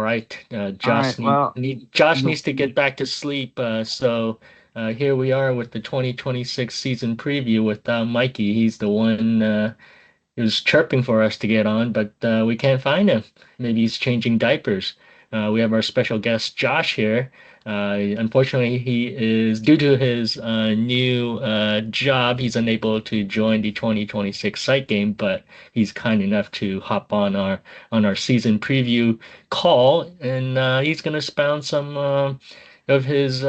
right. All right. Well, Josh you, needs to get back to sleep. So here we are with the 2026 season preview without Mikey. He's the one who's chirping for us to get on, but we can't find him. Maybe he's changing diapers. We have our special guest Josh here. Unfortunately, he is due to his new job. He's unable to join the 2026 site game, but he's kind enough to hop on our season preview call, and he's going to expound some of his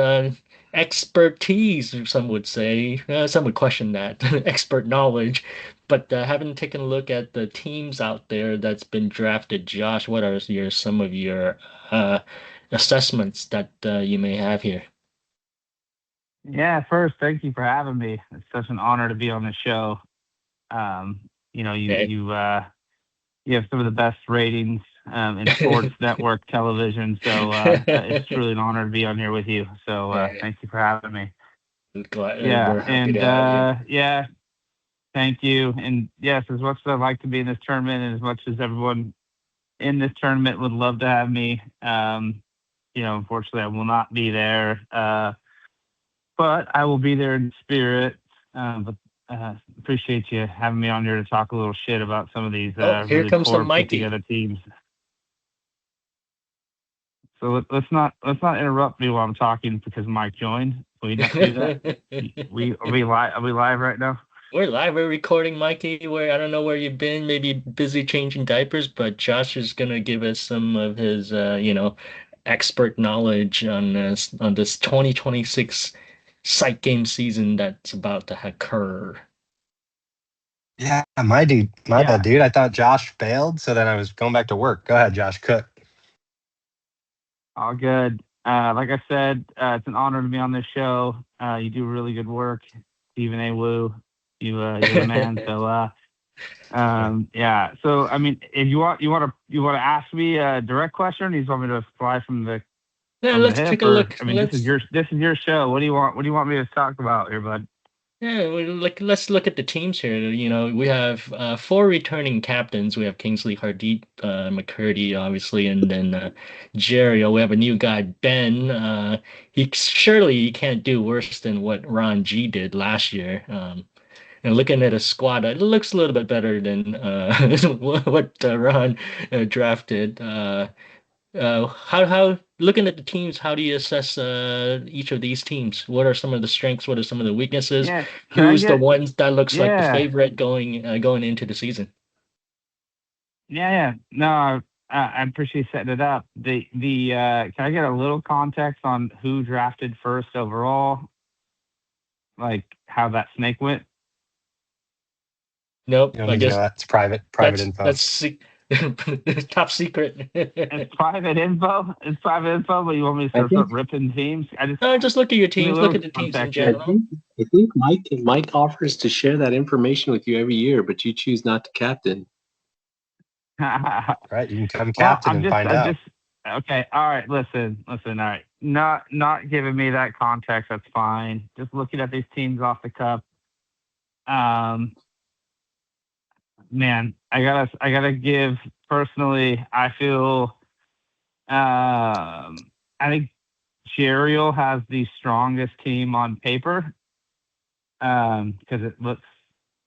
expertise. Some would say, some would question that expert knowledge. But having taken a look at the teams out there that's been drafted, Josh, what are some of your uh, assessments that you may have here? yeah. First, thank you for having me. It's such an honor to be on the show. Um, you know, Okay. you have some of the best ratings in sports network television, so it's truly an honor to be on here with you. So Yeah, thank you for having me. glad, Yeah, we're happy and to have you. yeah, thank you. And yes, as much as I'd like to be in this tournament, and as much as everyone in this tournament would love to have me, unfortunately, I will not be there. But I will be there in spirit. But appreciate you having me on here to talk a little shit about some of these Oh, here really comes the poor put Mikey. together teams. So let's not interrupt me while I'm talking because Mike joined. Can we not do that? We are we live? Are we live right now? We're live. We're recording, Mikey. Where I don't know where you've been, maybe busy changing diapers, but Josh is gonna give us some of his, expert knowledge on this 2026 site game season that's about to occur. Yeah, my dude, my Yeah, bad, dude. I thought Josh failed, so then I was going back to work. Go ahead, Josh. Cook. all good. Like I said, it's an honor to be on this show. You do really good work, Stephen A. Wu. You're the man. So yeah. So I mean, if you want to ask me a direct question, or you just want me to fly Yeah, from the let's hip, take a or look. I mean, this is your show. What do you want me to talk about here, bud? Let's look at the teams here. You know, we have four returning captains. We have Kingsley Hardeep, McCurdy, obviously, and then Jerry. We have a new guy, Ben. He can't do worse than what Ron G did last year. And looking at a squad, it looks a little bit better than what Ron drafted. How looking at the teams, how do you assess each of these teams? What are some of the strengths? What are some of the weaknesses? Yeah. Can I Who's the get? ones that looks like the Yeah. favorite going into the season? Yeah. Yeah. No, I appreciate setting it up. Can I get a little context on who drafted first overall? Like how that snake went? Nope. You don't I need to know guess that. It's private that's info. that's top secret. It's private info. It's private info, but you want me to I start think ripping teams? No, just look at your Give me a teams. Look little at the teams in context I here. general. think I think Mike offers to share that information with you every year, but you choose not to captain. Right? You can come Well, captain and I find out. just okay. All right, listen. All right, not giving me that context. That's fine. Just looking at these teams off the cuff. Um, man, I gotta give personally. I feel. I think Jerial has the strongest team on paper. Because it looks.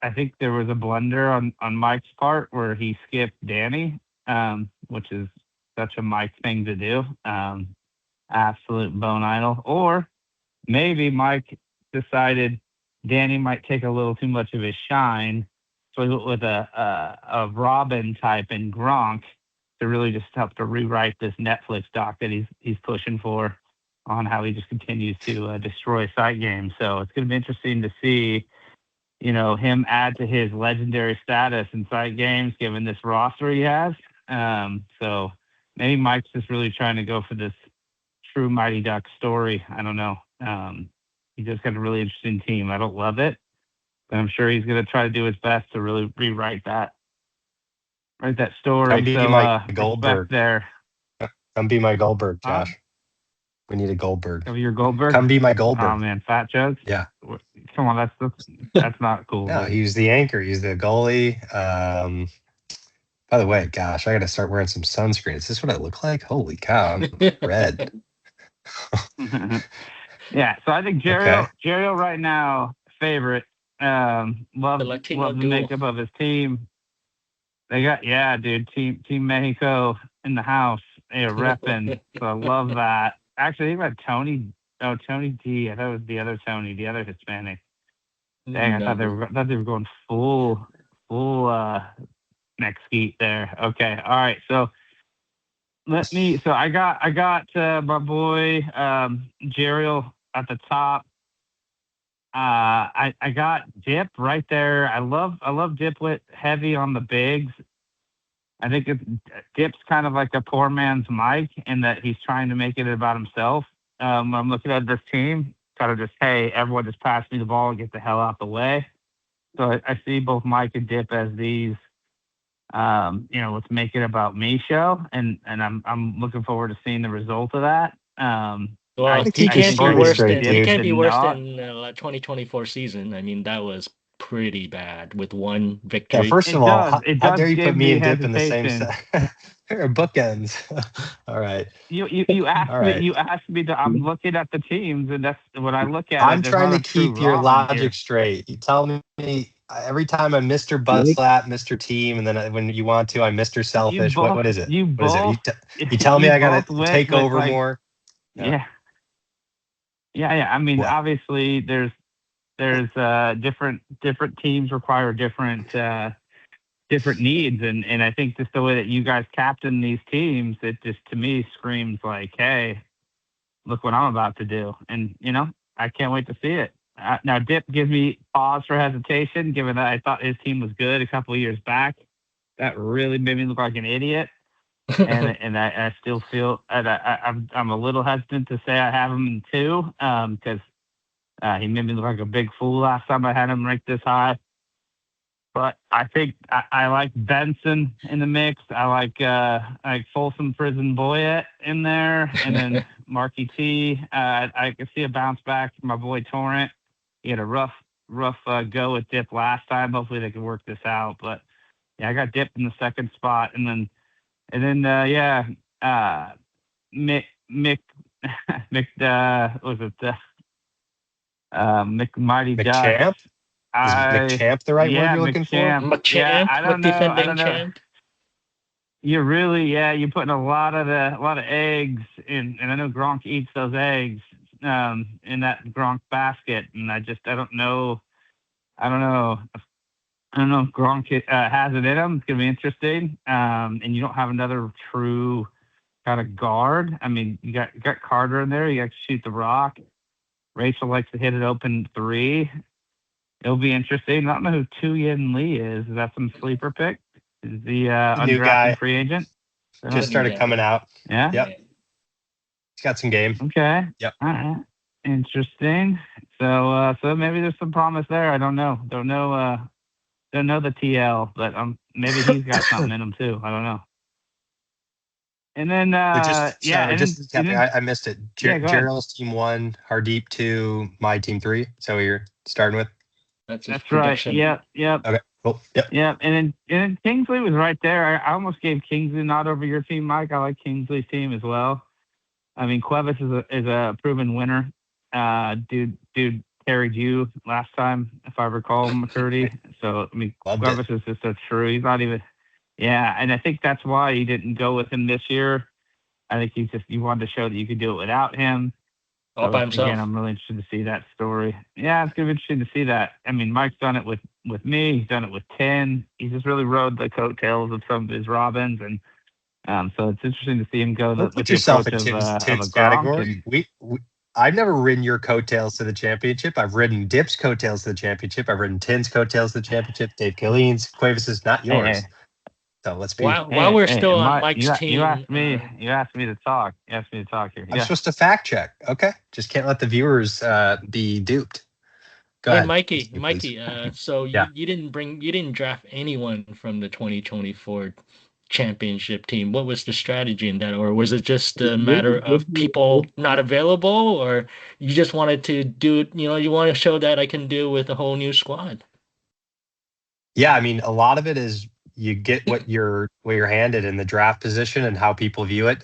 I think there was a blunder on Mike's part where he skipped Danny, which is such a Mike thing to do. Absolute bone idle. Or maybe Mike decided Danny might take a little too much of his shine, so he went with a Robin type in Gronk to really just help to rewrite this Netflix doc that he's pushing for on how he just continues to destroy site games. So it's going to be interesting to see him add to his legendary status in site games, given this roster he has. So maybe Mike's just really trying to go for this true Mighty Duck story. I don't know. He just got a really interesting team. I don't love it, but I'm sure he's going to try to do his best to really write that Come story. be So my respect Goldberg. there. Come be my Goldberg, Huh? Josh. We need a Goldberg. Of your Goldberg? Come be my Oh Goldberg. man, fat jokes. Yeah. Come on, that's not cool, No, dude. he's the anchor. He's the goalie. By the way, gosh, I got to start wearing some sunscreen. Is this what I look like? Holy cow, I'm red. Yeah, so I think Okay. Jeriel right now favorite. The Latino Love the duel. makeup of his team. They got dude, Team Mexico in the house. They're repping, so I love that. Actually, I think about Tony. Oh, Tony D. I thought it was the other Tony, the other Hispanic. Dang, I thought they were going full Mesquite there. Okay, all right. So I got my boy Jeriel at the top. I got Dip right there. I love Diplet heavy on the bigs. I think Dip's kind of like a poor man's Mike in that he's trying to make it about himself. When I'm looking at this team, kind of just, hey, everyone just pass me the ball and get the hell out the way. So I see both Mike and Dip as these, let's make it about me show, and I'm looking forward to seeing the result of that. Well, he keep can't be story worse straight, than he dude. can't be worse than 2024 season. I mean, that was pretty bad with one Yeah, victory. first of all, how does dare you give put me me and Dip in the same hesitation. set? They're bookends. All right. You asked All me. right. You asked me to. I'm looking at the teams, and that's what I look at. I'm There's trying not to a true keep your wrong logic here. straight. You tell me every time I'm Mr. Butt Mike? Slap, Mr. Team, and then when you want to, I'm Mr. Selfish. What is it? You What is it? both. You tell me you I gotta both went take with, over like, more. Yeah. I mean, What? obviously, there's different teams require different needs, and I think just the way that you guys captain these teams, it just to me screams like, hey, look what I'm about to do, and I can't wait to see it. Now, Dip gives me pause for hesitation, given that I thought his team was good a couple of years back. That really made me look like an idiot, and I still feel I'm a little hesitant to say I have him in 2 because he made me look like a big fool last time I had him ranked this high. But I think I like Benson in the mix. I like Folsom Prison Boyette in there, and then Marky T. I can see a bounce back from my boy Torrent. He had a rough go with Dip last time. Hopefully they can work this out. But yeah, I got Dip in the second spot, and then Mick Mick was it Mick Mighty McChamp? Ducks. Is McChamp the right word you're looking for? McChamp, Yeah, I don't know. defending champ. You're really, you're putting a lot of eggs in, and I know Gronk eats those eggs in that Gronk basket, and I don't know. I don't know if Gronk has it in him. It's gonna be interesting. And you don't have another true kind of guard. I mean, you got Carter in there. You got to shoot the rock. Rachel likes to hit it open 3. It'll be interesting. I don't know who Tu Yin Lee is. Is that some sleeper pick? Is the New undrafted guy. free agent? Just started coming out. Yeah. Yep. He's got some game. Okay. Yep. All right. Interesting. So maybe there's some promise there. I don't know. Don't know the TL, but maybe he's got something in him too. I don't know. And then I missed it. go ahead. Gerald's team 1, Hardeep 2, my team 3. So you're starting with? That's right. Yep. Okay. Cool. Yep. Yeah, and then Kingsley was right there. I almost gave Kingsley a nod over your team, Mike. I like Kingsley's team as well. I mean, Cuevas is a proven winner. Dude carried you last time, if I recall, McCurdy. So I mean, Cuevas is just a true. He's not even. Yeah, and I think that's why you didn't go with him this year. I think you wanted to show that you could do it without him. All by himself. Again, I'm really interested to see that story. Yeah, it's gonna be interesting to see that. I mean, Mike's done it with me. He's done it with 10. He's just really rode the coattails of some of his Robins, and so it's interesting to see him go. Put yourself in Tim's category. I've never ridden your coattails to the championship. I've ridden Dip's coattails to the championship. I've ridden Tim's coattails to the championship. Dave Killeen's, Cuevas' not yours. Hey. So let's be. While we're still on Mike's team, you asked me to talk. You asked me to talk here. I'm supposed to fact check. Okay, just can't let the viewers be duped. Go ahead, Mikey. So Yeah. you didn't draft anyone from the 2024 championship team. What was the strategy in that, or was it just a matter of people not available, or you just wanted to do? You want to show that I can deal with a whole new squad? Yeah, I mean, a lot of it is you get what you're handed in the draft position and how people view it.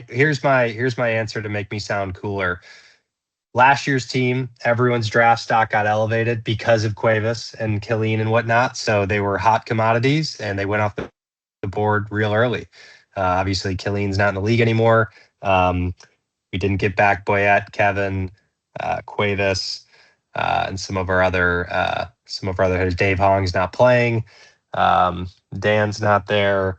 Here's my answer to make me sound cooler. Last year's team, everyone's draft stock got elevated because of Cuevas and Killeen and whatnot. So they were hot commodities and they went off the board real early. Obviously, Killeen's not in the league anymore. We didn't get back Boyette, Kevin, Cuevas, and some of our other hitters. Dave Hong's not playing. Dan's not there.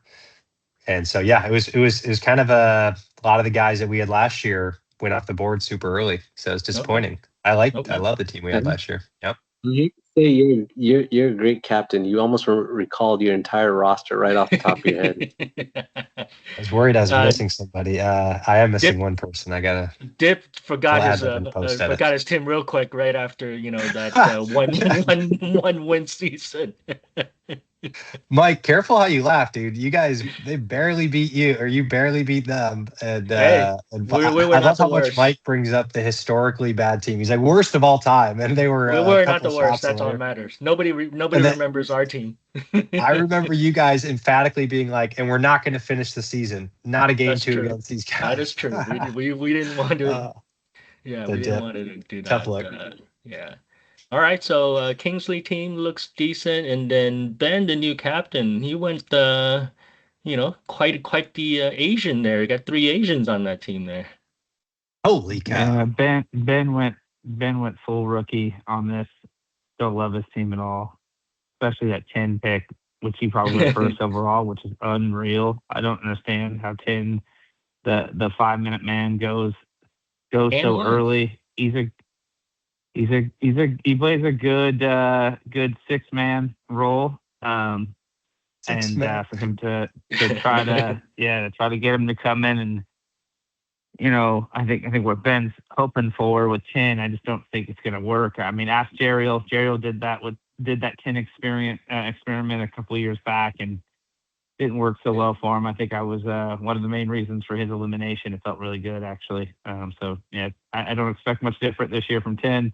And so, yeah, it was kind of a lot of the guys that we had last year went off the board super early. So it's disappointing. Okay. I love the team we had last year. Yep. You say you're a great captain. You almost recalled your entire roster right off the top of your head. I was worried I was missing somebody. I am missing one person. I gotta. Dip forgot his team real quick right after that one win season. Mike, careful how you laugh, dude. You guys, they barely beat you, or you barely beat them. And I love how much Mike brings up the historically bad team. He's like, worst of all time, and they were. We were not the worst. That's all that matters. Nobody remembers our team. I remember you guys emphatically being like, and we're not going to finish the season. Not a game That's two true. against these guys. That is true. We didn't want to. We didn't want to do that. Tough luck. Yeah. All right, so Kingsley team looks decent, and then Ben, the new captain, he went, quite the Asian there. He got 3 Asians on that team there. Holy cow! Ben went full rookie on this. Don't love his team at all, especially that 10 pick, which he probably went first overall, which is unreal. I don't understand how 10, the 5-minute man goes so early. He plays a good 6-man role. For him to try to get him to come in and I think what Ben's hoping for with 10, I just don't think it's going to work. I mean, ask Jeriel. Jeriel did that 10 experiment a couple of years back and didn't work so well for him. I think I was one of the main reasons for his elimination. It felt really good actually. So yeah, I don't expect much different this year from 10.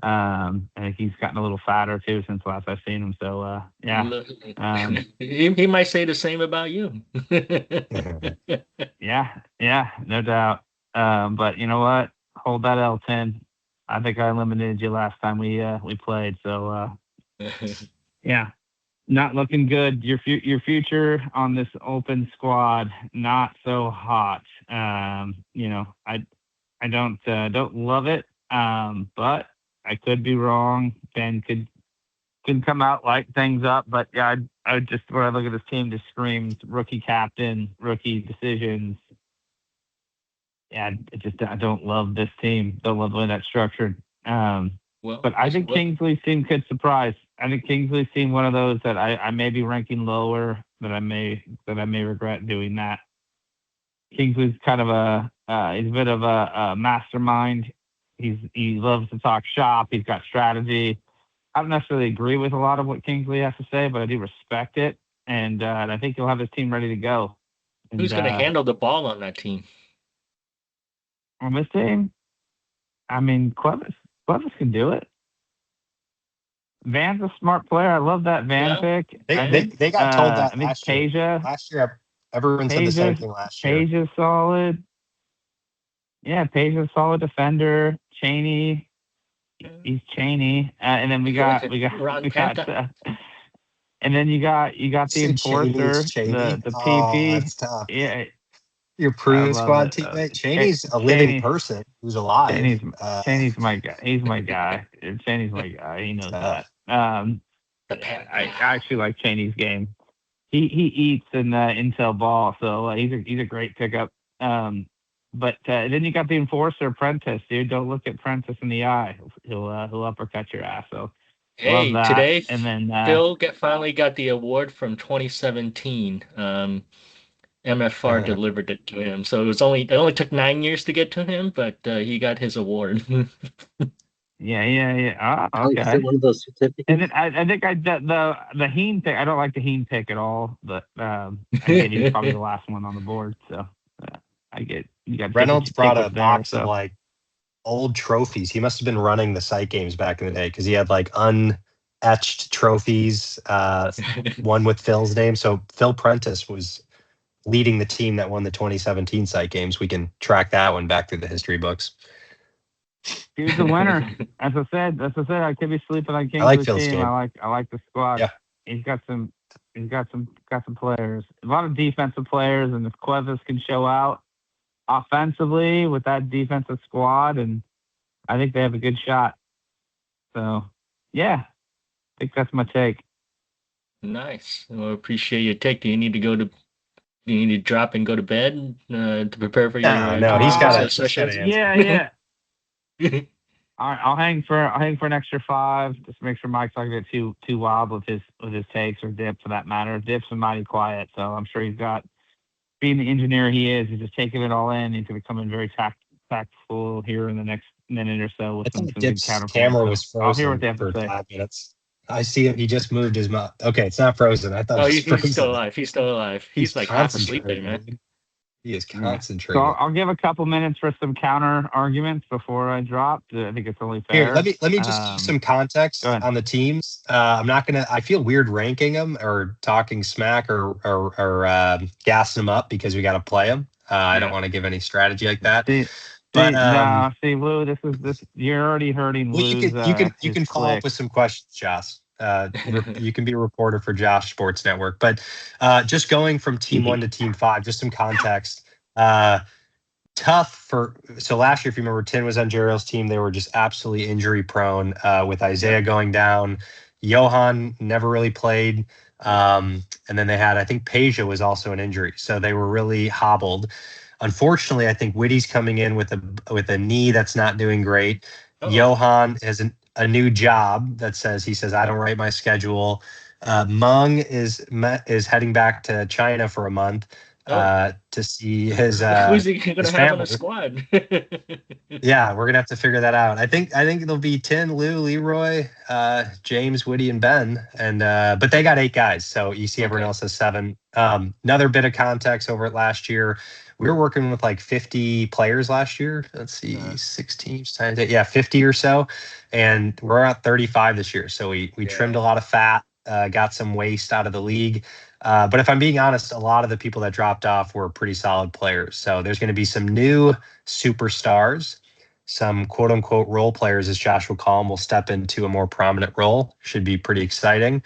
I think he's gotten a little fatter too since last I've seen him. So yeah, he might say the same about you. yeah, no doubt. But you know what? Hold that L10. I think I eliminated you last time we played. So yeah, not looking good. Your future on this open squad not so hot. I don't love it. But I could be wrong. Ben could come out, light things up. But yeah, I just, when I look at this team, just screams rookie captain, rookie decisions. Yeah, I don't love this team. Don't love the way that's structured. But I think Kingsley's team could surprise. I think Kingsley's team one of those that I may be ranking lower, that I may regret doing that. Kingsley's kind of he's a bit of a mastermind. He loves to talk shop. He's got strategy. I don't necessarily agree with a lot of what Kingsley has to say, but I do respect it. And I think he'll have his team ready to go. And, who's going to handle the ball on that team? On this team? I mean, Cuevas can do it. Van's a smart player. I love that Van pick. They got told that last year. Last year, everyone said the same thing last year. Peja solid. Yeah, Peja's a solid defender. Cheney, he's Cheney, and then we got, and then you got the enforcer, the PP. That's tough. Yeah, your Prue squad teammate. Cheney's a living person who's alive. Cheney's my guy. He's my guy. Cheney's my guy. He knows that. I actually like Cheney's game. He eats in intel ball, so he's a great pickup. But then you got the enforcer, Prentice, dude. Don't look at Prentice in the eye. He'll uppercut your ass. So hey, today, and then Phil finally got the award from 2017. MFR delivered it to him, so it only took 9 years to get to him, but he got his award. Yeah. Okay. Is it one of those certificates? And then I think the Heen pick. I don't like the Heen pick at all, but he's probably the last one on the board. So I get. Reynolds brought a box of like old trophies. He must have been running the site games back in the day because he had like etched trophies, one with Phil's name. So Phil Prentice was leading the team that won the 2017 site games. We can track that one back through the history books. He's the winner. As I said, I could be sleeping on I like Kingsley's Phil's team. game. I like the squad. Yeah. He's got some players. A lot of defensive players, and if Cuevas can show out offensively with that defensive squad, and I think they have a good shot. So, yeah, I think that's my take. Nice. Well, appreciate your take. Do you need to drop and go to bed to prepare for your No, he's got a session? Yeah. All right, I'll hang for an extra 5. Just make sure Mike's not gonna get too wild with his takes, or Dip for that matter. Dip's been mighty quiet, so I'm sure he's got, being the engineer he is, he's just taking it all in. He's gonna come in very tactful here in the next minute or so with some good Dip's counterpoints. camera was frozen. I'll hear what they have for to say. 5 minutes. I see him. He just moved his mouth. Okay, it's not frozen. I thought it was he's frozen. still alive. He's still alive. He's like half asleep there, man. concentrating. He is So concentrating. I'll give a couple minutes for some counter arguments before I drop. I think it's only fair. Here, let me just give some context on the teams. I'm not gonna. I feel weird ranking them or talking smack or gassing them up because we got to play them. I don't want to give any strategy like that. See, Lou, this. You're already hurting. Well, Lou's, you can follow up with some questions, Josh. You can be a reporter for Josh Sports Network, but just going from team 1 to team 5, just some context. Tough so last year, if you remember, Tin was on Jeriel's team. They were just absolutely injury prone with Isaiah going down. Johan never really played. And then they had, I think Peja was also an injury. So they were really hobbled. Unfortunately, I think Whitty's coming in with a knee that's not doing great. Johan has a new job that he says, I don't write my schedule. Meng is heading back to China for a month to see his who's he gonna have family on the squad? Yeah, we're gonna have to figure that out. I think it'll be Tin, Lou, Leroy, James, Whitty, and Ben. And but they got 8 guys, so you see everyone else has 7. Another bit of context over at last year. We were working with like 50 players last year. Let's see, 6 teams times 8. Yeah, 50 or so. And we're at 35 this year. So we trimmed a lot of fat, got some waste out of the league. But if I'm being honest, a lot of the people that dropped off were pretty solid players. So there's going to be some new superstars, some quote unquote role players, as Josh would call them, will step into a more prominent role. Should be pretty exciting.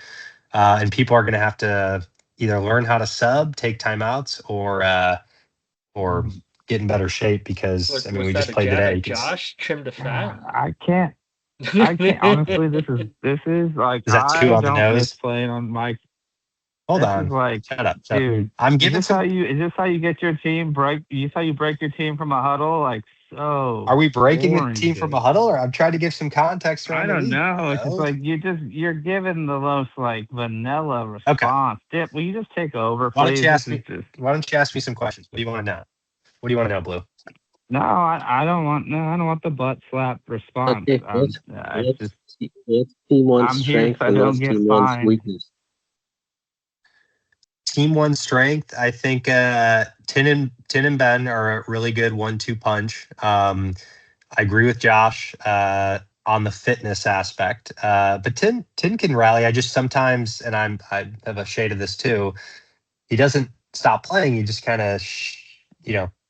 And people are going to have to either learn how to sub, take timeouts, or get in better shape because we just played today. Josh trimmed the fat. I can't. Honestly, this is like, is that 2 on the nose? Playing on Mike. Hold on. Like, shut up, dude. I'm giving is this how you get your team break? Is this how you break your team from a huddle? Like, so. Are we breaking the team from a huddle, or I'm trying to give some context? I don't know. It's just like you're giving the most like vanilla response. Okay. Dip, will you just take over, please? Why don't you ask me some questions? What do you want to know? What do you want to know, Blue? No, I don't want the butt slap response. Okay, what's team 1's strength and what's team 1's weakness? Team 1's strength, I think Tin and Ben are a really good 1-2 punch. I agree with Josh on the fitness aspect, but Tin can rally. I just sometimes, and I have a shade of this too, he doesn't stop playing. He just kind of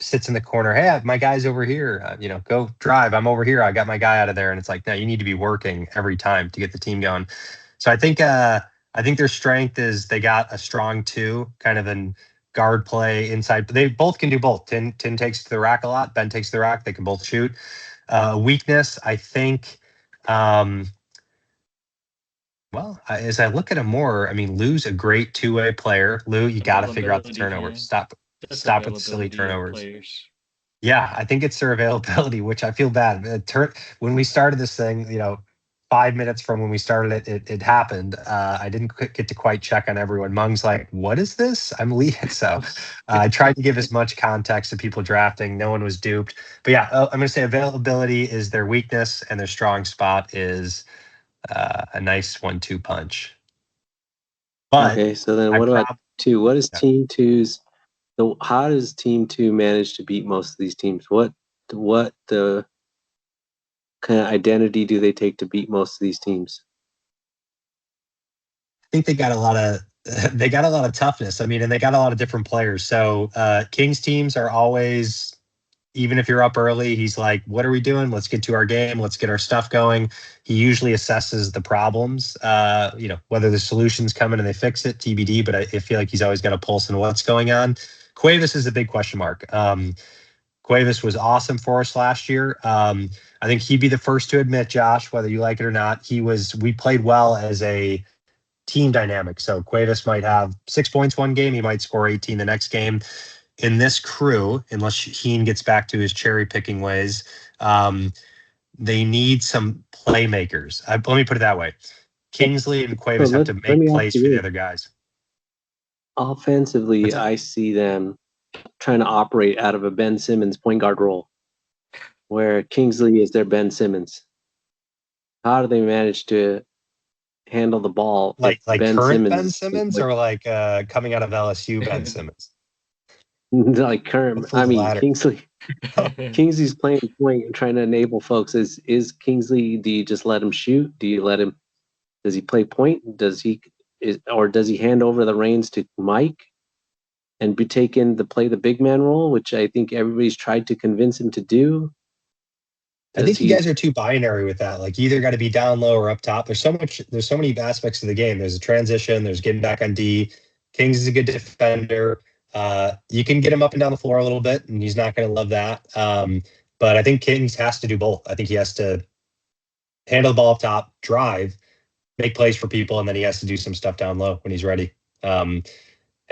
sits in the corner. Hey, my guy's over here. Go drive. I'm over here. I got my guy out of there. And it's like, no, you need to be working every time to get the team going. So I think their strength is they got a strong 2, kind of in guard play, inside. They both can do both. Tin takes to the rack a lot. Ben takes to the rack. They can both shoot. Weakness, I think. Well, as I look at him more, Lou's a great 2-way player. Lou, you got to figure out the turnovers. Stop with the silly turnovers. Yeah, I think it's their availability, which I feel bad. When we started this thing, 5 minutes from when we started it happened. I didn't get to quite check on everyone. Mung's like, what is this? I'm leaving. So I tried to give as much context to people drafting. No one was duped. But yeah, I'm going to say availability is their weakness, and their strong spot is a nice 1-2 punch. But okay, so then what about 2? What is team 2's? So how does team 2 manage to beat most of these teams? What the kind of identity do they take to beat most of these teams? think they got a lot of toughness. I mean, and they got a lot of different players. So Kings teams are always, even if you're up early, he's like, what are we doing? Let's get to our game. Let's get our stuff going. He usually assesses the problems, whether the solutions come in and they fix it, TBD, but I feel like he's always got a pulse on what's going on. Cuevas is a big question mark. Cuevas was awesome for us last year. I think he'd be the first to admit, Josh, whether you like it or not, we played well as a team dynamic. So Cuevas might have 6 points one game. He might score 18 the next game. In this crew, unless Heen gets back to his cherry picking ways, they need some playmakers. Let me put it that way. Kingsley and Cuevas have to make plays for the other guys. Offensively, I see them trying to operate out of a Ben Simmons point guard role, where Kingsley is their Ben Simmons. How do they manage to handle the ball? Like Ben current Ben Simmons or like coming out of LSU Ben Simmons? Like current, I mean Kingsley. Kingsley's playing point and trying to enable folks. Is Kingsley? Do you just let him shoot? Do you let him? Does he play point? Does he hand over the reins to Mike and be taken to play the big man role, which I think everybody's tried to convince him to do? I think you guys are too binary with that. Like, you either got to be down low or up top. There's so many aspects of the game. There's a transition. There's getting back on D. Kings is a good defender. You can get him up and down the floor a little bit, and he's not going to love that. But I think Kings has to do both. I think he has to handle the ball up top, drive, make plays for people, and then he has to do some stuff down low when he's ready. And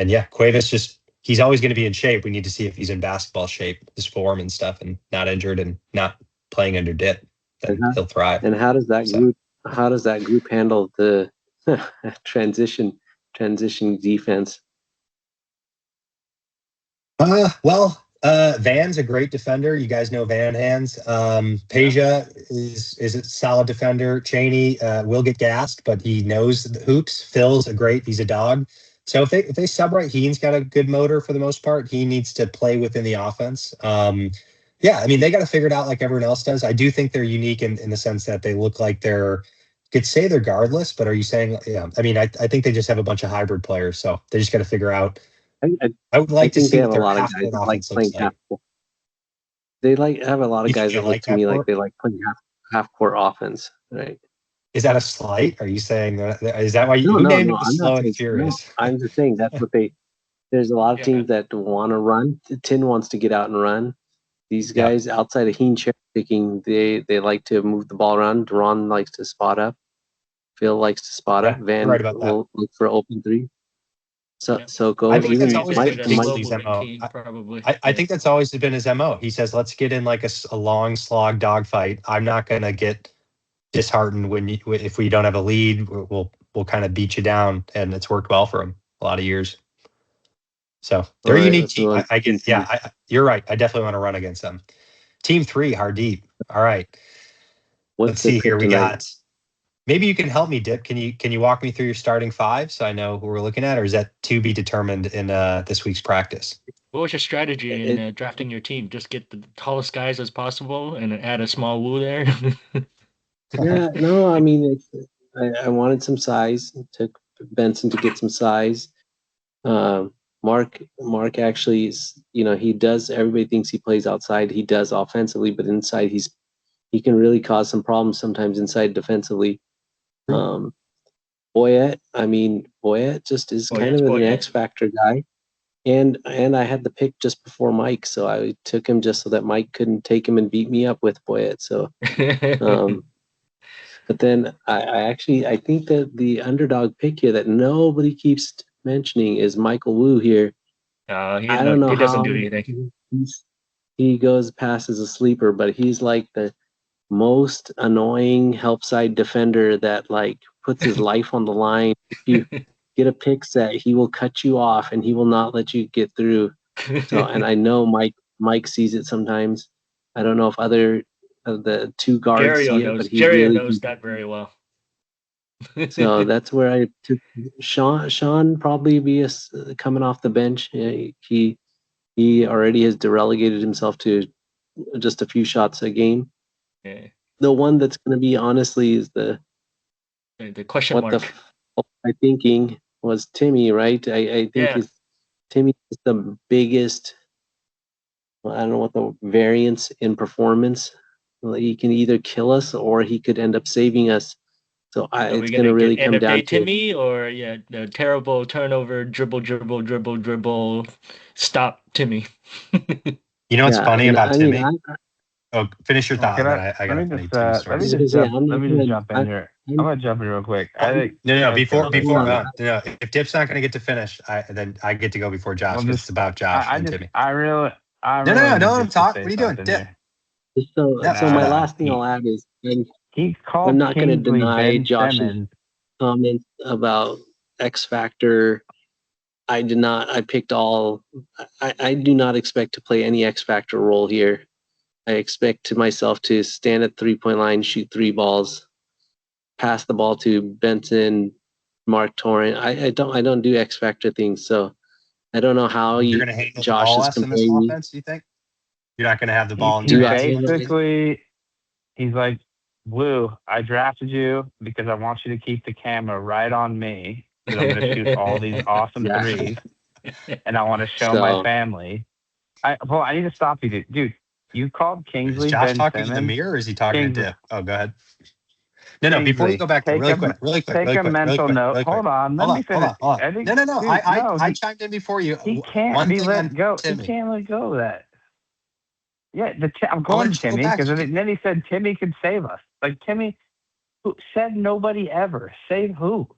yeah, Cuevas he's always going to be in shape. We need to see if he's in basketball shape, his form and stuff, and not injured and not playing under dip. Then he'll thrive. And how does that group handle the transition defense? Van's a great defender. You guys know Van Hands. Peja is a solid defender. Cheney will get gassed, but he knows the hoops. Phil's he's a dog. So if they sub right, Heen's got a good motor for the most part. He needs to play within the offense. Yeah, I mean, they got to figure it out like everyone else does. I do think they're unique in the sense that they look like could say they're guardless, but are you saying, yeah, I mean, I think they just have a bunch of hybrid players, so they just got to figure out. I would like to see what their half-court offense looks like. They have a lot of guys that look to me like they like playing half-court offense, right? Is that a slight? Are you saying that? Is that why you named it Slow and Furious? No, I'm just saying that's what there's a lot of teams that want to run. Tin wants to get out and run. These guys outside of Heen cherry picking, they like to move the ball around. Duran likes to spot up. Phil likes to spot up. Van will look for open three. So go. I think that's always been Kingsley's MO. I think that's always been his MO. He says, "Let's get in like a long slog dogfight. I'm not going to get disheartened if we don't have a lead. We'll kind of beat you down," and it's worked well for him a lot of years. So they're a unique team. I get. Yeah, you're right. I definitely want to run against them. Team 3, Hardeep. All right. Let's see here. We got. Maybe you can help me, Dip. Can you walk me through your starting 5 so I know who we're looking at, or is that to be determined in this week's practice? What was your strategy in drafting your team? Just get the tallest guys as possible and add a small woo there? Yeah, no, I mean, I wanted some size. It took Benson to get some size. Mark actually is, he does. Everybody thinks he plays outside. He does offensively, but inside he can really cause some problems sometimes inside defensively. Boyette just is kind of an X factor guy, and I had the pick just before Mike, so I took him just so that Mike couldn't take him and beat me up with Boyette. So, but then I think that the underdog pick here that nobody keeps mentioning is Michael Wu here. I don't know he doesn't do anything. He goes past as a sleeper, but he's like the most annoying help side defender that like puts his life on the line. If you get a pick set, he will cut you off and he will not let you get through. So, and I know Mike sees it sometimes. I don't know if other of the two guards see it, but he really knows that very well. So that's where I took Sean probably be coming off the bench. He already has relegated himself to just a few shots a game. Yeah. The one that's going to be honestly is the question mark. my thinking was Timmy, right? I think Yeah. Timmy is the biggest. Well, I don't know what the variance in performance. Like, he can either kill us or he could end up saving us. So Are it's we going gonna to get really come down NFA to. Timmy or the terrible turnover, dribble, stop Timmy? You know what's Yeah, funny and about I mean, Timmy? Oh, finish your Well, thought, can and then I I got a funny Timmy let story. me I was just gonna say, jump let me just jump in here. I'm gonna jump in real quick. I think No, guys go before first. no, if Dip's not going to get to finish, then I get to go before Josh Well, because just it's about Josh I and just Timmy. I No, really need I'm just to talking. say What are you doing, something Dip? here. No, so my shut up. last thing I'll add is He I'm called not going to Kingsley deny Ben Josh's Simmons. comments about X Factor. I did not. I picked all. I do not expect to play any X Factor role here. I expect myself to stand at 3-point line, shoot 3 balls, pass the ball to Benson, Mark Torrent. I don't do X Factor things. So I don't know how You're going to handle the Josh ball is less in this comparing me. offense. You think you're not going to have the ball in He your Do I? hands as much? basically he's like, Blue, I drafted you because I want you to keep the camera right on me because I'm going to shoot all these awesome Exactly. threes and I want to show my So family. I need to stop you, dude. You called Is Kingsley Josh Ben talking in the Simmons. mirror, or is he talking Kingsley, to Dip? Oh, go ahead. No. Before we Kingsley, go back there, take a mental note. Hold on, let me finish. Hold on. I think, No. dude, no, I chimed in before you. he can't One be thing on let go. He Timmy. can't let go of that. Yeah, I'm I'll going let you go Timmy back. because then he said Timmy could save us. Like Timmy, who said nobody ever. Save who?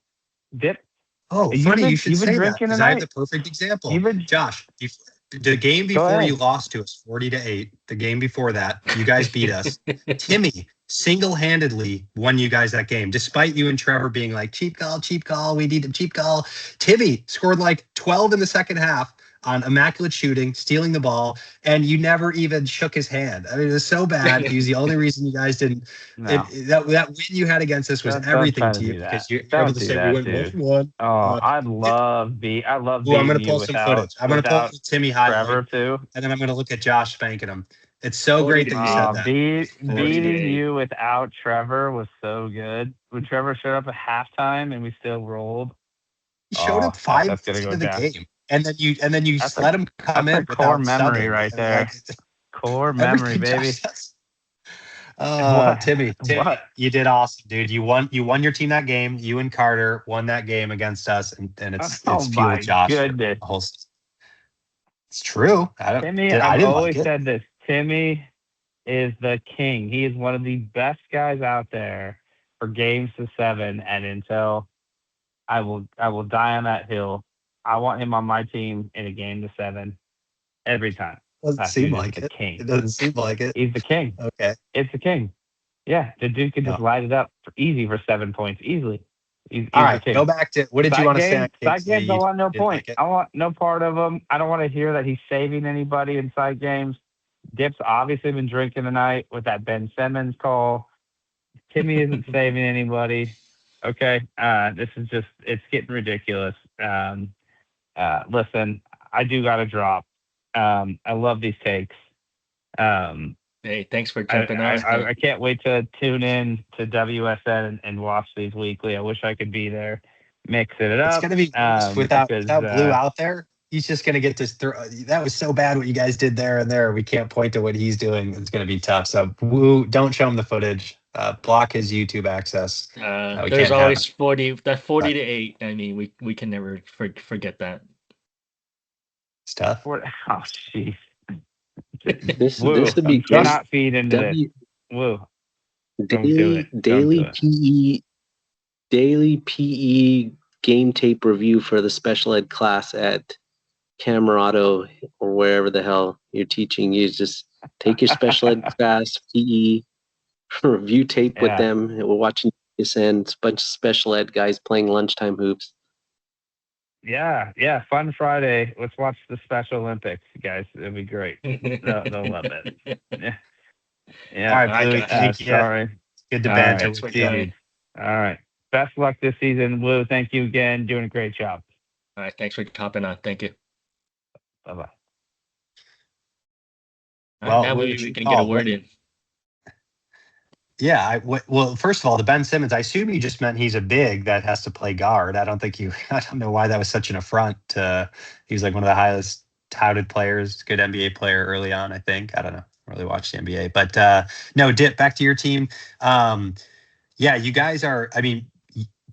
Dip. Oh, funny you should You've been say that drinking because I have the tonight. perfect example. You've been Josh, the game go before you ahead. lost to us 40-8, the game before that, you guys beat us. Timmy single-handedly won you guys that game, despite you and Trevor being like, cheap call, we need a cheap call. Timmy scored like 12 in the second half on immaculate shooting, stealing the ball, and you never even shook his hand. I mean, it was so bad. He was the only reason you guys didn't. No, That win you had against us was don't everything try to to you do that. because you're able Don't to do say we that, went dude. 1-1. Oh, I Ooh, love I'm beating gonna you pull some footage. I'm gonna pull without the Timmy highlight, Trevor too. and then I'm gonna look at Josh spanking him. It's so 40 great to that you said 8. that. Beating 48. you without Trevor was so good. When Trevor showed up at halftime and we still rolled, He showed up that's 5 gonna minutes go into the down. game, and then you That's let him come a in core without memory subbing. right And like there. Core memory, everything baby. Josh does. What? Timmy, What? you did awesome, dude. You won your team that game. You and Carter won that game against us, and Oh it's fueled my Josh for goodness. a whole season. It's true. Timmy, I I've didn't like always it. said this. Timmy is the king. He is one of the best guys out there for games to 7. And until I will die on that hill. I want him on my team in a game to 7 every time. Doesn't That seem dude is like the it. king. It doesn't seem like it. He's the king. Okay. It's the king. Yeah, the dude could just No. light it up easy for 7 points easily. He's All the right, king. go back to what did you want to say on Side games, I You want no didn't point. like it? I want no part of them. I don't want to hear that he's saving anybody in side games. Dip's obviously been drinking tonight with that Ben Simmons call. Timmy isn't saving anybody. Okay, this is just it's getting ridiculous. Listen, I do got to drop. I love these takes. Hey, thanks for jumping on. I can't wait to tune in to WSN and watch these weekly. I wish I could be there, mixing it It's up. gonna be worse without Because Blue out there. He's just gonna get this. That was so bad what you guys did there and there. We can't point to what he's doing. It's gonna be tough. So Woo, don't show him the footage. Block his YouTube access. We There's can't have always it. 40 to 8. I mean, we can never forget that. It's tough. oh jeez, this Woo, would be do great. not feed into this. W Woo, don't do it. Don't do it. daily PE game tape review for the special ed class at Camerado or wherever the hell you're teaching. You just take your special ed class PE review tape with Yeah. them. And we're watching this and a bunch of special ed guys playing lunchtime hoops. Yeah. Fun Friday. Let's watch the Special Olympics, guys. It'll be great. They'll love it. Yeah. All right, Blue. Thank you. Sorry. Good to All banter right. with you. Dude. All right. Best luck this season, Blue. Thank you again. Doing a great job. All right, thanks for hopping on. Thank you. Bye-bye. Well, now Woo, we can get a word in. Yeah, well, first of all, the Ben Simmons, I assume you just meant he's a big that has to play guard. I don't think you, I don't know why that was such an affront. He was like one of the highest touted players, good NBA player early on, I think. I don't know, really watched the NBA. But no, Dip, back to your team. Yeah, you guys are, I mean,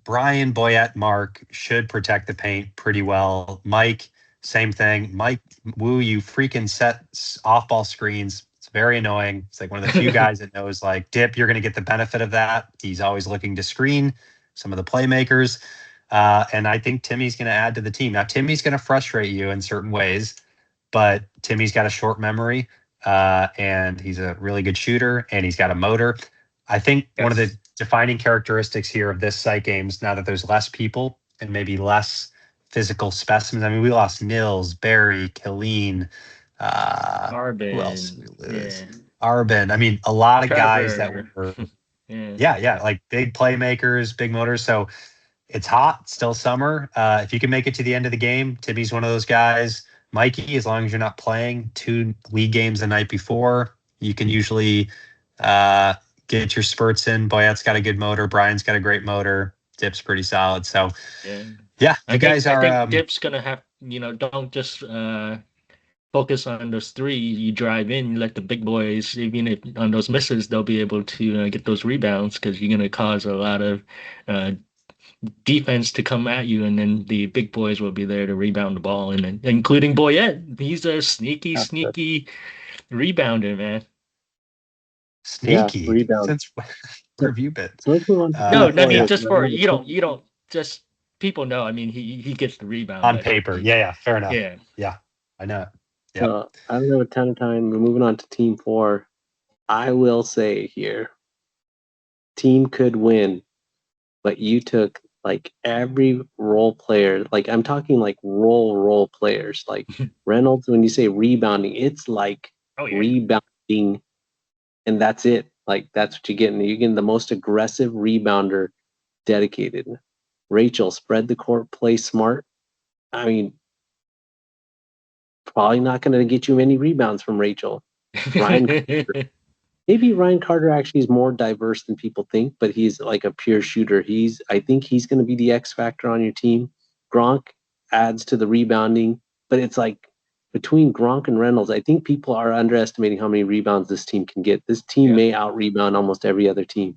Brian, Boyette, Mark should protect the paint pretty well. Mike, same thing. Mike Wu, you freaking set off ball screens. It's very annoying. It's like one of the few guys that knows, like, Dip, you're going to get the benefit of that. He's always looking to screen some of the playmakers. And I think Timmy's going to add to the team. Now, Timmy's going to frustrate you in certain ways, but Timmy's got a short memory, and he's a really good shooter, and he's got a motor. I think one of the defining characteristics here of this site games, now that there's less people and maybe less physical specimens. I mean, we lost Nils, Barry, Killeen, Arbin. who else did we lose? Yeah. Arbin. I mean, a lot of guys that Trevor. were, Yeah. like big playmakers, big motors. So it's hot, still summer. If you can make it to the end of the game, Timmy's one of those guys. Mikey, as long as you're not playing 2 league games the night before, you can usually get your spurts in. Boyette's got a good motor. Brian's got a great motor. Dip's pretty solid. So yeah, I think Dip's gonna have, don't just focus on those 3. You drive in, you let the big boys, even if on those misses, they'll be able to get those rebounds, because you're gonna cause a lot of defense to come at you, and then the big boys will be there to rebound the ball, and then, including Boyette. He's a sneaky rebounder, man. Sneaky. Yeah, rebound. Since where have you been? No, I mean, just for you don't just people know. I mean, he gets the rebound on paper. Yeah, fair enough. Yeah, I know. Yeah. So I don't have a ton of time. We're moving on to team 4. I will say here, team could win, but you took like every role player. Like, I'm talking like role players. Like Reynolds, when you say rebounding, it's like rebounding, and that's it. Like, that's what you're getting. You're getting the most aggressive rebounder, dedicated. Rachel, spread the court, play smart. I mean, probably not going to get you many rebounds from Rachel. Maybe Ryan Carter actually is more diverse than people think, but he's like a pure shooter. I think he's going to be the X factor on your team. Gronk adds to the rebounding, but it's like between Gronk and Reynolds, I think people are underestimating how many rebounds this team can get. This team may out rebound almost every other team.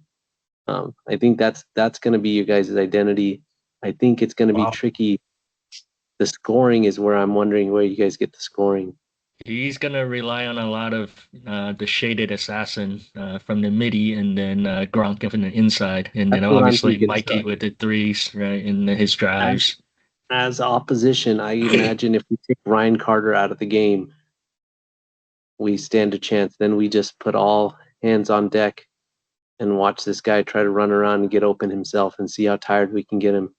I think that's going to be you guys' identity. I think it's going to be tricky. The scoring is where I'm wondering where you guys get the scoring. He's going to rely on a lot of the shaded assassin from the midi, and then Gronk from the inside. And then obviously Mikey with the threes, right, in his drives. As opposition, I imagine if we take Ryan Carter out of the game, we stand a chance. Then we just put all hands on deck and watch this guy try to run around and get open himself and see how tired we can get him.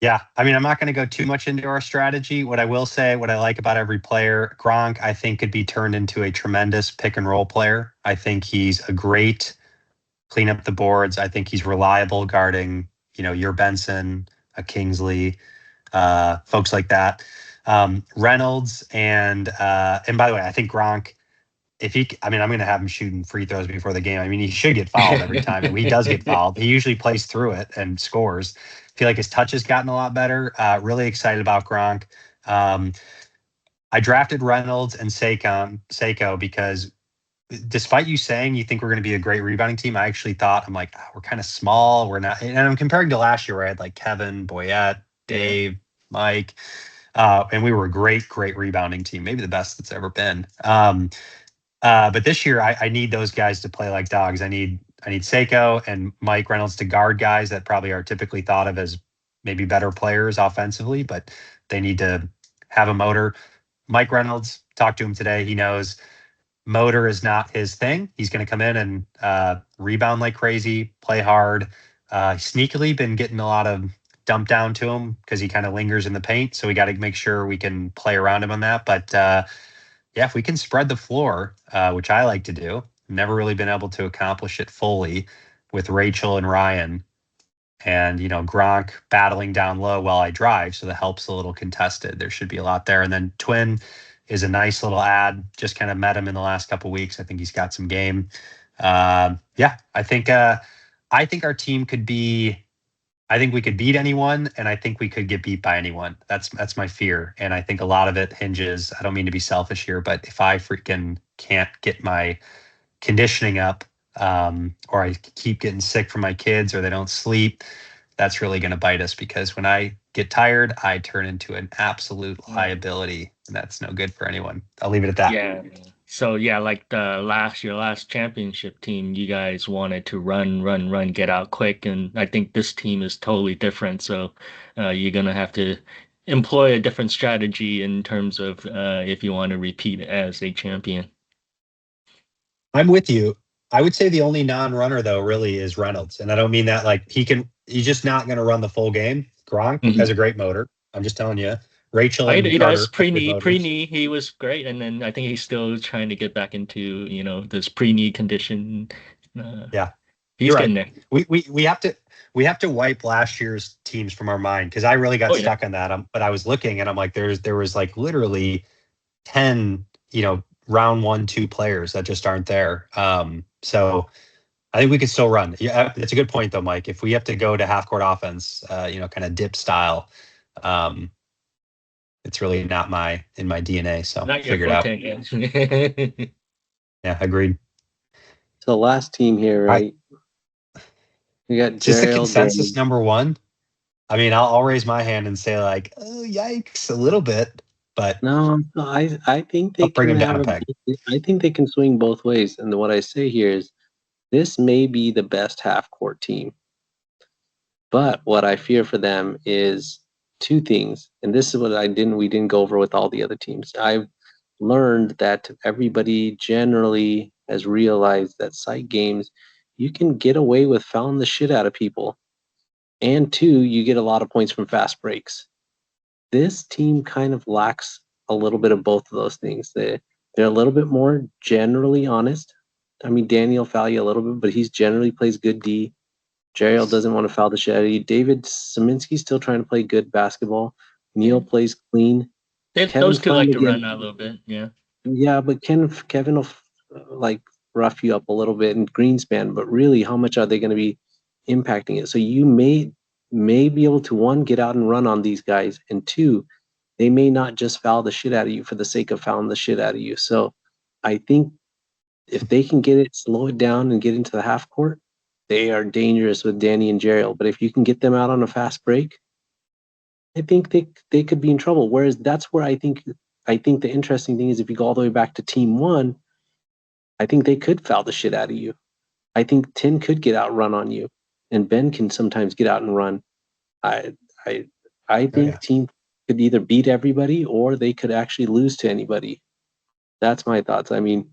Yeah, I mean, I'm not going to go too much into our strategy. What I will say, what I like about every player, Gronk, I think could be turned into a tremendous pick and roll player. I think he's a great clean up the boards. I think he's reliable guarding, your Benson, a Kingsley, folks like that. Reynolds and by the way, I think Gronk, I'm going to have him shooting free throws before the game. I mean, he should get fouled every time, and he does get fouled. He usually plays through it and scores. I feel like his touch has gotten a lot better. Really excited about Gronk. I drafted Reynolds and Seiko because despite you saying you think we're going to be a great rebounding team, I actually thought, I'm like, we're kind of small. We're not, and I'm comparing to last year where I had like Kevin, Boyette, Dave, Mike, and we were a great rebounding team, maybe the best that's ever been. But this year, I need those guys to play like dogs. I need Seiko and Mike Reynolds to guard guys that probably are typically thought of as maybe better players offensively, but they need to have a motor. Mike Reynolds, talked to him today. He knows motor is not his thing. He's going to come in and rebound like crazy, play hard. Sneakily been getting a lot of dump down to him because he kind of lingers in the paint. So we got to make sure we can play around him on that. But if we can spread the floor, which I like to do, never really been able to accomplish it fully with Rachel and Ryan, and Gronk battling down low while I drive, so the help's a little contested. There should be a lot there. And then Twin is a nice little add. Just kind of met him in the last couple weeks. I think he's got some game. Yeah, I think our team could be. I think we could beat anyone, and I think we could get beat by anyone. That's my fear, and I think a lot of it hinges. I don't mean to be selfish here, but if I freaking can't get my conditioning up, or I keep getting sick from my kids, or they don't sleep, that's really going to bite us. Because when I get tired, I turn into an absolute liability, and that's no good for anyone. I'll leave it at that. Yeah. So yeah, like your last championship team, you guys wanted to run, get out quick, and I think this team is totally different. So you're gonna have to employ a different strategy in terms of if you want to repeat as a champion. I'm with you. I would say the only non-runner though really is Reynolds, and I don't mean that like he's just not going to run the full game. Gronk has a great motor. I'm just telling you. Rachel and He Carter does pre-knee. He was great, and then I think he's still trying to get back into this pre-knee condition. Yeah, he's You're getting right. there. We have to wipe last year's teams from our mind, because I really got stuck on that. But I was looking and I'm like, there was like literally 10, round 1, 2 players that just aren't there. So I think we can still run. Yeah, it's a good point though, Mike. If we have to go to half court offense, kind of dip style, it's really not in my DNA. So figure it out. Yeah, agreed. So last team here, right? We got just the Gerald, consensus Danny. number one. I mean, I'll raise my hand and say like, oh, yikes, a little bit, but No, I think they I'll bring can him down have a peg. I think they can swing both ways. And what I say here is this may be the best half court team. But what I fear for them is two things. And this is what we didn't go over with all the other teams. I've learned that everybody generally has realized that sight games, you can get away with fouling the shit out of people. And two, you get a lot of points from fast breaks. This team kind of lacks a little bit of both of those things. They're a little bit more generally honest. I mean, Danny will foul you a little bit, but he's generally plays good D. Jeriel doesn't want to foul the shit out of you. David Szymanski's still trying to play good basketball. Neil plays clean. Those two like to run out a little bit, yeah. Yeah, but Kevin will like rough you up a little bit in Greenspan, but really, how much are they going to be impacting it? So you may be able to, one, get out and run on these guys, and two, they may not just foul the shit out of you for the sake of fouling the shit out of you. So I think if they can get it, slow it down, and get into the half court, they are dangerous with Danny and Jeriel. But if you can get them out on a fast break, I think they could be in trouble. Whereas that's where I think the interesting thing is, if you go all the way back to team one, I think they could foul the shit out of you. I think Tin could get out run on you, and Ben can sometimes get out and run. I think team could either beat everybody or they could actually lose to anybody. That's my thoughts. I mean,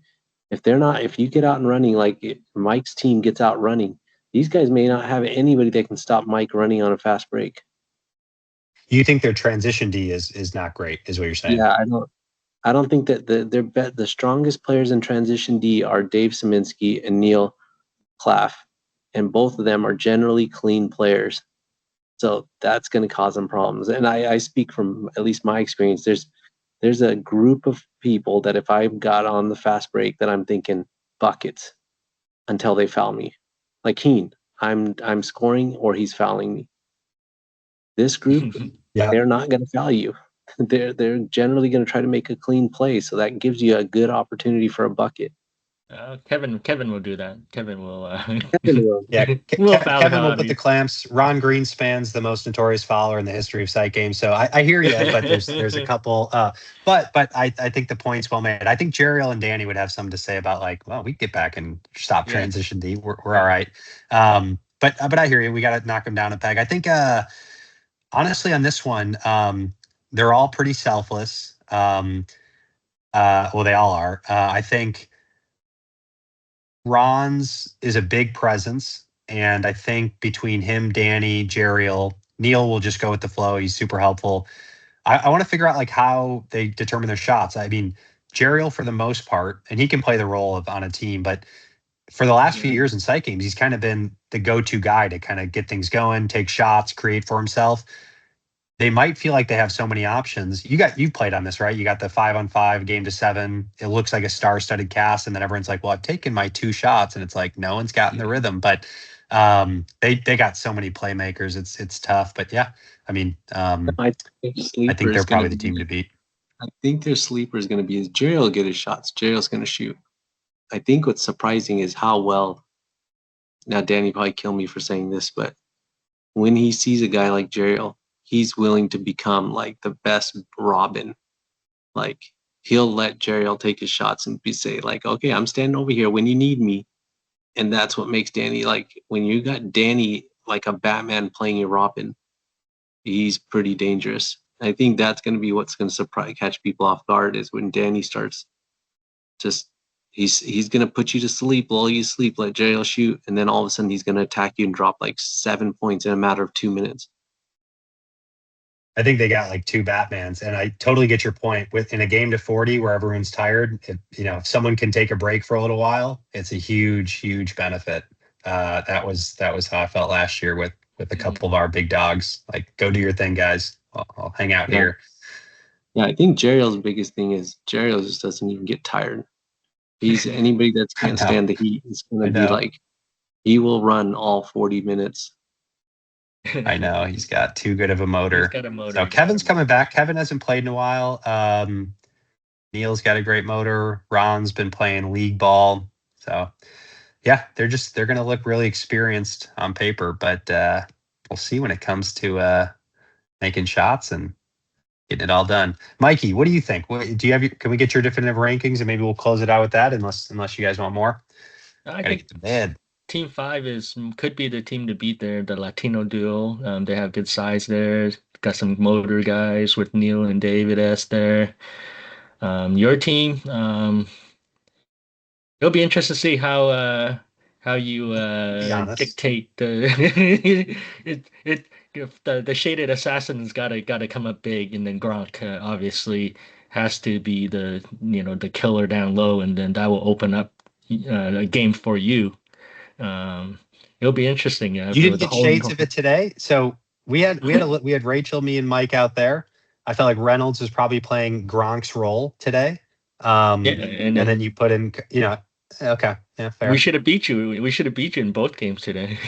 if you get out and running, like Mike's team gets out running, these guys may not have anybody that can stop Mike running on a fast break. You think their transition D is not great, is what you're saying? Yeah, I don't think that the strongest players in transition D are Dave Szymanski and Neil Claff, and both of them are generally clean players. So that's going to cause them problems. And I speak from at least my experience. There's a group of people that if I've got on the fast break, that I'm thinking buckets until they foul me. Like Keen, I'm scoring or he's fouling me. This group, they're not going to foul you. They're generally going to try to make a clean play, so that gives you a good opportunity for a bucket. Kevin will do that. Kevin will. Yeah, Kevin will put the clamps. Ron Greenspan's the most notorious fouler in the history of sight games. So I hear you, but there's a couple. But I think the point's well made. I think Jeriel and Danny would have something to say about like, well, we get back and stop transition D. We're all right. But I hear you. We got to knock them down a peg. I think honestly on this one, they're all pretty selfless. Well, they all are. I think Ron's is a big presence, and I think between him, Danny, Jeriel, Neil will just go with the flow. He's super helpful. I want to figure out like how they determine their shots. I mean, Jeriel for the most part, and he can play the role of on a team, but for the last few years in sight games, he's kind of been the go-to guy to kind of get things going, take shots, create for himself. they might feel like they have so many options. You've played on this, right? You got the 5-on-5 game to 7. It looks like a star-studded cast, and then everyone's like, "Well, I've taken my 2 shots," and it's like no one's gotten the rhythm. But they got so many playmakers. It's tough. But yeah, I mean, I think I think they're probably the team to beat. I think their sleeper is going to be is Jerry will get his shots. Jerry's going to shoot. I think what's surprising is how well. Now, Danny probably kill me for saying this, but when he sees a guy like Jerry, he's willing to become like the best Robin. Like he'll let Jerry take his shots and say like, "Okay, I'm standing over here when you need me," and that's what makes Danny like when you got Danny like a Batman playing a Robin, he's pretty dangerous. I think that's going to be what's going to catch people off guard is when Danny starts just he's going to put you to sleep while you sleep, let Jerry shoot, and then all of a sudden he's going to attack you and drop like 7 points in a matter of 2 minutes. I think they got like 2 Batmans, and I totally get your point. In a game to 40 where everyone's tired, if someone can take a break for a little while, it's a huge benefit. That was how I felt last year with a couple of our big dogs. Like, go do your thing, guys. I'll hang out here. Yeah, I think Jerry's biggest thing is Jerry just doesn't even get tired. He's anybody that can't stand the heat is going to be like, he will run all 40 minutes. I know he's got too good of a motor. He's got a motor. So Kevin's coming back. Kevin hasn't played in a while. Neil's got a great motor. Ron's been playing league ball. So yeah, they're going to look really experienced on paper, but we'll see when it comes to making shots and getting it all done. Mikey, what do you think? Can we get your definitive rankings and maybe we'll close it out with that unless you guys want more? I think get to bed. Team 5 could be the team to beat there, the Latino duo. They have good size there. Got some motor guys with Neil and David S there. Your team, it'll be interesting to see how you dictate the the shaded assassin's gotta come up big, and then Gronk obviously has to be the killer down low, and then that will open up a game for you. It'll be interesting. You didn't get shades of it today, so we had Rachel, me, and Mike out there. I felt like Reynolds was probably playing Gronk's role today. And then you put in, okay, yeah, fair. We should have beat you. We should have beat you in both games today.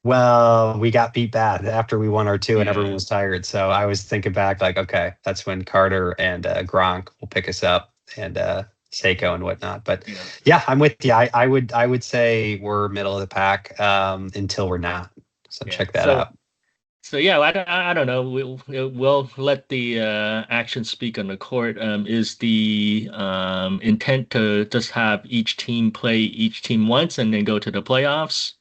Well, we got beat bad after we won our 2 and everyone was tired. So I was thinking back like, okay, that's when Carter and Gronk will pick us up and Seiko and whatnot. But yeah, I'm with you. I would say we're middle of the pack until we're not. So check that out. So yeah, I don't know. We'll let the action speak on the court. Is the intent to just have each team play each team once and then go to the playoffs?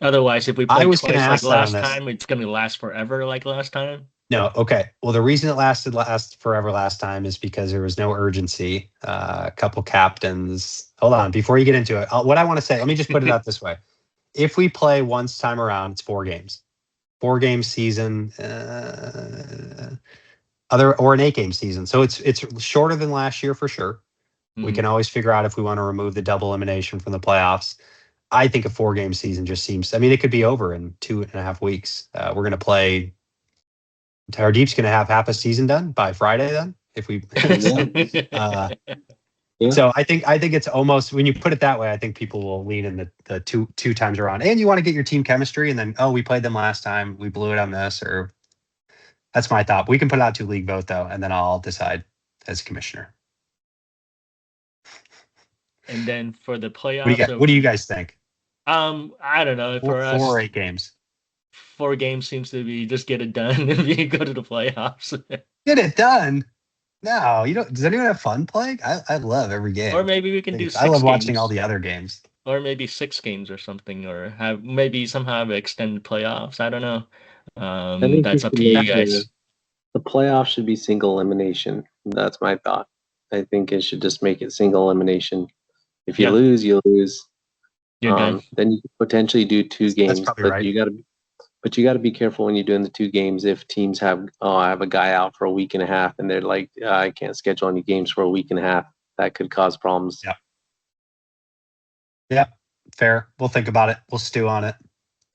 Otherwise, if we play twice like last time, it's going to last forever like last time. No, okay. Well, the reason it lasted forever last time is because there was no urgency. A couple captains. Hold on, before you get into it, what I want to say, let me just put it out this way. If we play once time around, it's 4 games. 4-game season, or an 8-game season. So it's shorter than last year for sure. Mm-hmm. We can always figure out if we want to remove the double elimination from the playoffs. I think a 4-game season just seems. I mean, it could be over in 2.5 weeks. We're going to play. Tardeep's going to have half a season done by Friday. Then, if we. So I think it's almost, when you put it that way, I think people will lean in the two times around. And you want to get your team chemistry, and then we played them last time, we blew it on this, or that's my thought. We can put it out to league vote though, and then I'll decide as commissioner. And then for the playoffs, what do you guys think? I don't know. For us, 4 or 8 games. 4 games seems to be just get it done and you go to the playoffs. Get it done. No, you don't. Does anyone have fun playing? I love every game. Or maybe we can do 6 I love games. watching all the other games. Or maybe 6 games or something, or maybe somehow have extended playoffs. I don't know. That's up to you guys. The playoffs should be single elimination. That's my thought. I think it should just make it single elimination. If you lose, you lose. You're done. Then you could potentially do 2 games. That's probably right. You got to be careful when you're doing the 2 games. If teams have, I have a guy out for a week and a half, and they're like, I can't schedule any games for a week and a half. That could cause problems. Yeah. Yeah. Fair. We'll think about it. We'll stew on it.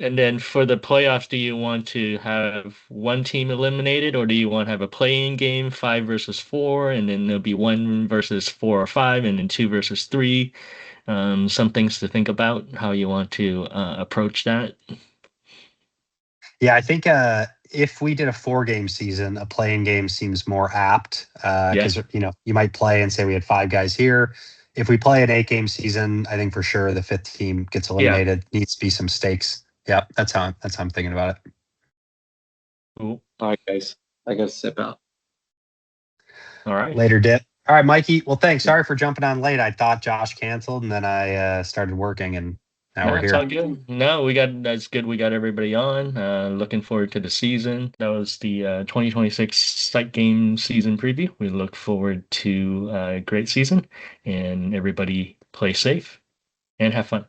And then for the playoffs, do you want to have one team eliminated, or do you want to have a play-in game, 5 versus 4, and then there'll be 1 versus 4 or 5, and then 2 versus 3? Some things to think about, how you want to approach that. Yeah, I think if we did a 4-game season, a playing game seems more apt because you might play and say we had 5 guys here. If we play an 8-game season, I think for sure the 5th team gets eliminated. Needs to be some stakes. Yeah, that's how I'm thinking about it. Cool. All right, guys. I got to step out. All right. Later, Dip. All right, Mikey. Well, thanks. Sorry for jumping on late. I thought Josh canceled, and then I started working, and now we're It's here. all good. No, that's good. We got everybody on. Looking forward to the season. That was the 2026 Sight Game season preview. We look forward to a great season, and everybody play safe and have fun.